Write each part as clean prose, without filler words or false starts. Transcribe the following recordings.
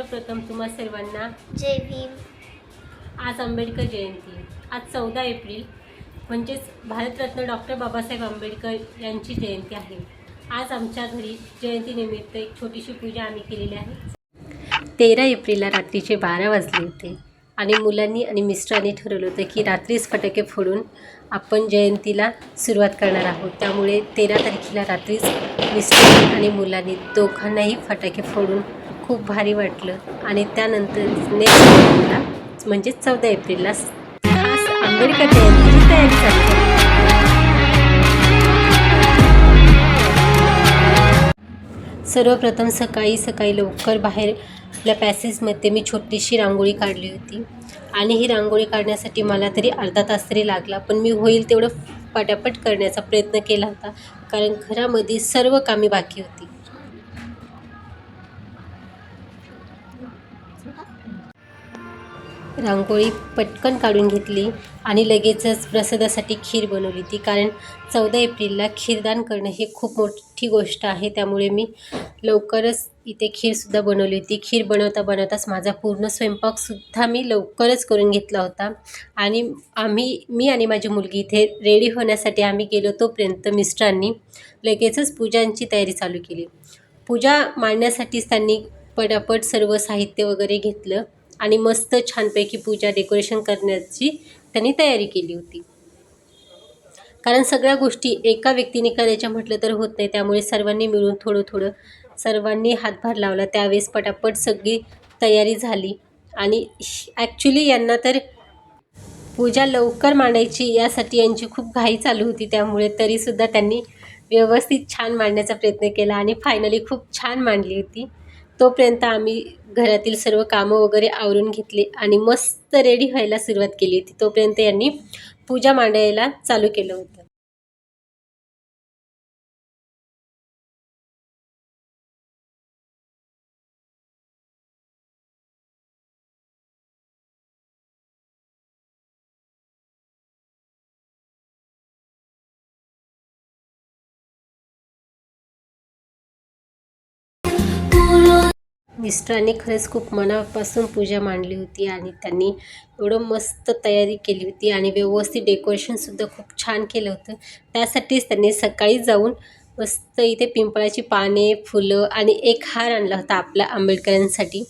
सर्वप्रथम तुम्हा सर्वांना जय भीम। आज आंबेडकर जयंती। आज 14 एप्रिल म्हणजेच भारतरत्न डॉक्टर बाबासाहेब आंबेडकर यांची जयंती आहे। आज आमच्या घरी जयंतीनिमित्त एक छोटीशी पूजा आम्ही केलेली आहे। 13 एप्रिलला रात्रीचे 12 वाजले होते आणि मुलांनी आणि मिस्टरांनी ठरवलं होतं की रात्रीच फटाके फोडून आपण जयंतीला सुरुवात करणार आहोत। त्यामुळे 13 तारखेला रात्रीच मिस्टर आणि मुलांनी दोघांनाही फटाके फोडून खूप भारी वाटलं आणि त्यानंतर नेक्स्ट डेला म्हणजे 14 एप्रिलला खास आंबेडकर जयंतीची तयारी चालू झाली। सर्वप्रथम सकाळी लवकर बाहेर आपल्या पॅसेजमध्ये मी छोटीशी रांगोळी काढली होती आणि ही रांगोळी काढण्यासाठी मला तरी अर्धा तास तरी लागला, पण मी होईल तेवढं पटापट करण्याचा प्रयत्न केला होता कारण घरामध्ये सर्व कामे बाकी होती। रांगोळी पटकन काढून घेतली आणि लगेचच प्रसादासाठी खीर बनवली होती कारण 14 एप्रिलला खीरदान करणं हे खूप मोठी गोष्ट आहे। त्यामुळे मी लवकरच इथे खीरसुद्धा बनवली होती। खीर बनवताच माझा पूर्ण स्वयंपाकसुद्धा मी लवकरच करून घेतला होता आणि मी आणि माझी मुलगी इथे रेडी होण्यासाठी आम्ही गेलो, तोपर्यंत मिस्टरांनी लगेचच पूजांची तयारी चालू केली। पूजा मांडण्यासाठीच त्यांनी पटापट सर्व साहित्य वगैरे घेतलं आणि मस्त छानपैकी पूजा डेकोरेशन करण्याची त्यांनी तयारी केली होती कारण सगळ्या गोष्टी एका व्यक्तीने करायच्या म्हटलं तर होत नाही। त्यामुळे सर्वांनी मिळून थोडं सर्वांनी हातभार लावला। त्यावेळेस पटापट सगळी तयारी झाली आणि ॲक्च्युली यांना तर पूजा लवकर मांडायची यासाठी यांची खूप घाई चालू होती। त्यामुळे तरीसुद्धा त्यांनी व्यवस्थित छान मांडण्याचा प्रयत्न केला आणि फायनली खूप छान मांडली होती। तोपर्यंत आम्ही घरातील सर्व कामं वगैरे आवरून घेतली आणि मस्त रेडी व्हायला सुरुवात केली होती। तोपर्यंत यांनी पूजा मांडायला चालू केलं होतं। मिस्टरांनी खरंच खूप मनापासून पूजा मांडली होती आणि त्यांनी एवढं मस्त तयारी केली होती आणि व्यवस्थित डेकोरेशनसुद्धा खूप छान केलं होतं। त्यासाठीच त्यांनी सकाळी जाऊन मस्त इथे पिंपळाची पाने, फुलं आणि एक हार आणला होता आपल्या आंबेडकरांसाठी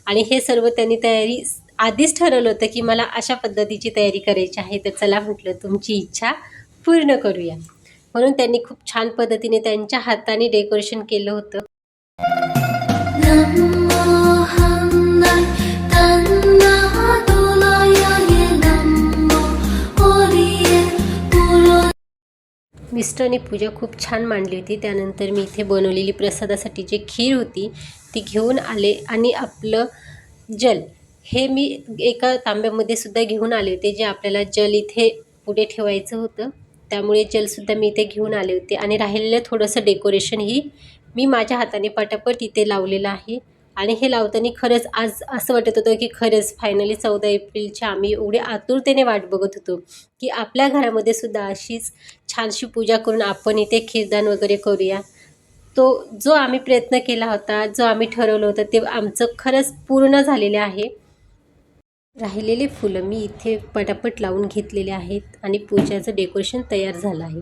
आणि हे सर्व त्यांनी तयारी आधीच ठरवलं होतं की मला अशा पद्धतीची तयारी करायची आहे, तर चला म्हटलं तुमची इच्छा पूर्ण करूया। म्हणून त्यांनी खूप छान पद्धतीने त्यांच्या हाताने डेकोरेशन केलं होतं। मिस्टरांनी पूजा खूप छान मांडली होती। त्यानंतर मी इथे बनवलेली प्रसादासाठी जी खीर होती ती घेऊन आले आणि आपलं जल हे मी एका तांब्यामध्ये सुद्धा घेऊन आले होते, जे आपल्याला जल इथे पुढे ठेवायचं होतं। त्यामुळे जलसुद्धा मी इथे घेऊन आले होते आणि राहिलेलं थोडंसं डेकोरेशनही मी माझ्या हाताने पटापट इथे लावलेलं आहे आणि हे लावताना खरंच आज असं वाटत होतं की खरंच फायनली 14 एप्रिलची आम्ही एवढी आतुरतेने वाट बघत होतो की आपल्या घरामध्ये सुद्धा अशीच छानशी पूजा करून आपण इथे खीरदान वगैरे करूया। जो आम्ही प्रयत्न केला होता, जो आम्ही ठरवलं होतं ते आमचं खरंच पूर्ण झालेलं आहे। राहिलेले फुलं मी इथे पटापट लावून घेतलेले आहेत आणि पूजाचं डेकोरेशन तयार झालं आहे।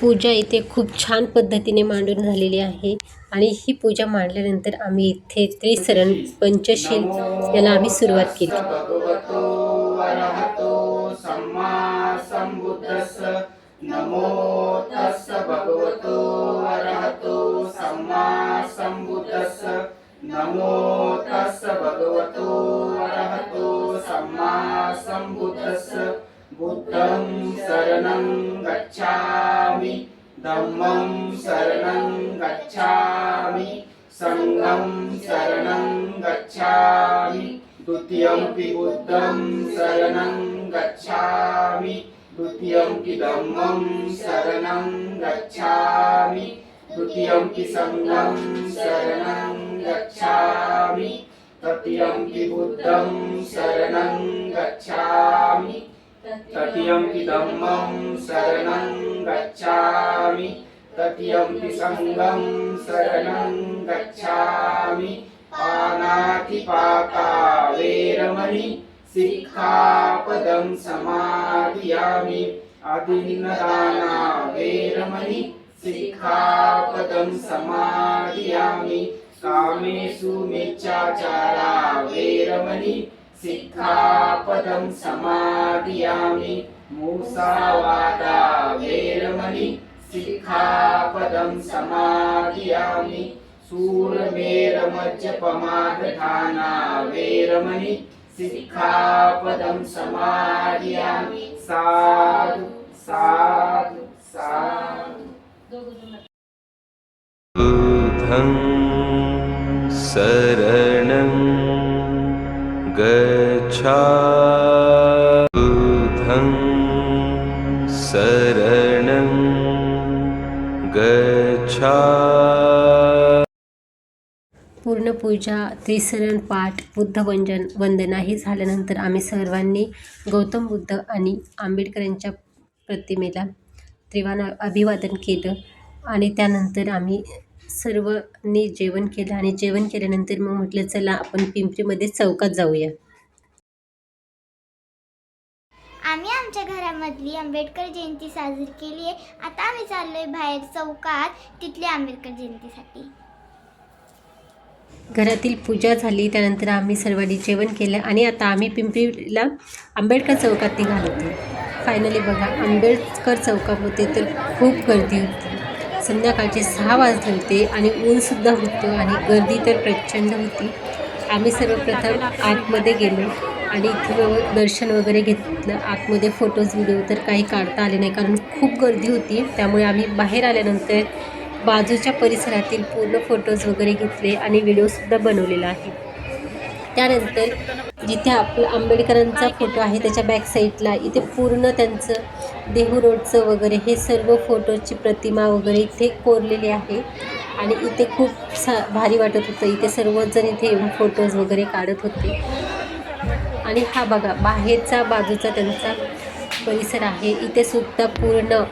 पूजा इथे खूप छान पद्धतीने मांडून झालेली आहे आणि ही पूजा मांडल्यानंतर आम्ही इथे त्रिसरण पंचशील याला आम्ही सुरुवात केली। नमो तस्स भगवतो अरहतो सम्मा सम्बुद्धस्स। नमो तस्स भगवतो अरहतो सम्मा सम्बुद्धस्स। बुद्धं शरणं गच्छामि, धम्मं शरणं गच्छामि, संघं शरणं गच्छामि, द्वितीयंपि बुद्धं शरणं गच्छामि, द्वितीयंपि धम्मं शरणं गच्छामि, द्वितीयंपि संघं शरणं गच्छामि, तृतीयंपि बुद्धं शरणं गच्छामि, तत्यंपि धम्मं शरणं गच्छामि तत्यंपि संघं शरणं गच्छामि पानातिपाता वेरमणि सिक्खापदं समादियामि आदिन्नदाना वेरमणि सिक्खापदं समादियामि कामेषु मिच्छाचारा वेरमणि सिक्खापदं समादियामि मुसावादा वेरमणि सिक्खापदं समादियामि शूरमेरमज्जपमादधाना वेरमणि सिक्खापदं समादियामि साधु साधु साधु बुद्धं शरणं गच्छामि बुद्धं शरणं गच्छामि पूर्ण पूजा, त्रिसरण पाठ, बुद्ध वंदना हे झाल्यानंतर आम्ही सर्वांनी गौतम बुद्ध आणि आंबेडकरांच्या प्रतिमेला त्रिवार अभिवादन केलं आणि त्यानंतर आम्ही सर्वांनी जेवण केलं आणि जेवण केल्यानंतर मग म्हटलं चला आपण पिंपरीमध्ये चौकात जाऊया. आम्ही आमच्या घरामधली आंबेडकर जयंती साजरी केली आहे. आता आम्ही चाललोय बाहेर चौकात तिथली आंबेडकर जयंतीसाठी. घरातील पूजा झाली त्यानंतर आम्ही सर्वांनी जेवण केलं आणि आता आम्ही पिंपरीला आंबेडकर चौकात निघालो होतो. फायनली बघा आंबेडकर चौकामध्ये तर खूप गर्दी होती. संध्याकाळचे 6 वाजले होते आणि ऊनसुद्धा होतं आणि गर्दी तर प्रचंड होती. आम्ही सर्वप्रथम आतमध्ये गेलो आणि इथे दर्शन वगैरे घेतलं. आतमध्ये फोटोज व्हिडिओ तर काही काढता आले नाही कारण खूप गर्दी होती. त्यामुळे आम्ही बाहेर आल्यानंतर बाजूच्या परिसरातील पूर्ण फोटोज वगैरे घेतले आणि व्हिडिओसुद्धा बनवलेला आहे. त्यानंतर जिथे आपला आंबेडकरांचा फोटो आहे त्याच्या बॅक साईडला इथे पूर्ण त्यांचं देहू रोडचं वगैरे हे सर्व फोटोची प्रतिमा वगैरे इथे कोरलेली आहे आणि इथे खूप भारी वाटत होतं. इथे सर्वजण इथे येऊन फोटोज वगैरे काढत होते आणि हा बघा बाहेरचा बाजूचा त्यांचा परिसर आहे. इथे सुद्धा पूर्ण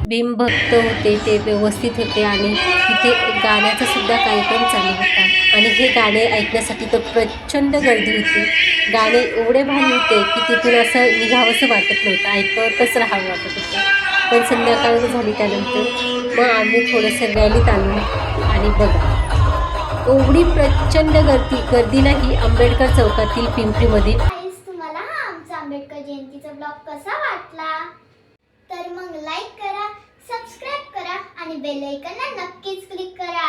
भीमभक्त होते ते व्यवस्थित होते आणि तिथे गाण्याचा सुद्धा कार्यक्रम चालू होता आणि हे गाणे ऐकण्यासाठी तर प्रचंड गर्दी होती. गाणे एवढे भारी होते की तिथून असं निघावंसं वाटत नव्हतं, ऐकतच राहावं वाटत होतं. पण संध्याकाळ झाली त्यानंतर मग आम्ही थोडंसं रॅलीत आलो आणि बघा एवढी प्रचंड गर्दी नाही आंबेडकर चौकातील पिंपरीमध्ये. तुम्हाला हा आमचा आंबेडकर जयंतीचा ब्लॉग कसा वाटला तर मग लाईक करा, सबस्क्राईब करा आणि बेल आयकॉनला नक्कीच क्लिक करा.